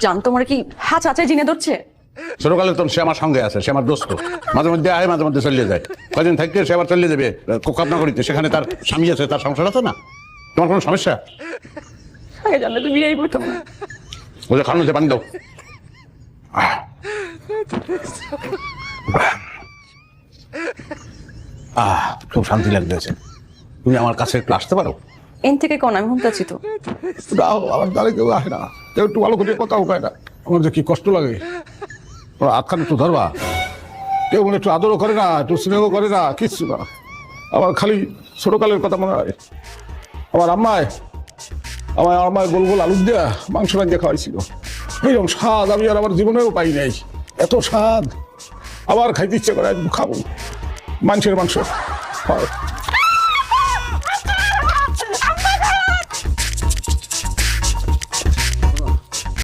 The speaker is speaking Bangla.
জান তোমার কি হাত চাচাই জিনে ধরছে? ছোটকালে তো সে আমার সঙ্গে আছে, সে আমার দোস্ত, মাঝে মধ্যে আয় মাঝে মধ্যে চলে যায়, কদিন থাকতে সে আবার চলে যাবে কোকাপনা করিতে, সেখানে তার স্বামী আছে, তার সংসার আছে না। তোমার কোনো সমস্যা? আগে জানলে তো বিয়েই করতাম না। ওদের খাওয়ানো যে পানি দাও। খুব শান্তি লাগতেছে। তুমি আমার কাছে একটু আসতে পারো? এন থেকে কোন আমি হুমতে আছি তো। আমার দ্বারে কেউ আসে না, কেউ একটু ভালো করে কথা উপায় না। আমার যে কি কষ্ট লাগে, ওরা হাতখান একটু ধরবা। কেউ মনে একটু আদরও করে না, একটু স্নেহ করে না, কিচ্ছু না। আমার খালি ছোটকালের কথা মনে হয়। আমার আম্মায় আমার গোল গোল আলু দেওয়া মাংস রান্না খাওয়াইছিল, এইরকম স্বাদ আমি আর আমার জীবনেও পাই নাই। এত স্বাদ, আবার খাইতে ইচ্ছে করে, খাবো। মানুষের মাংস হয়।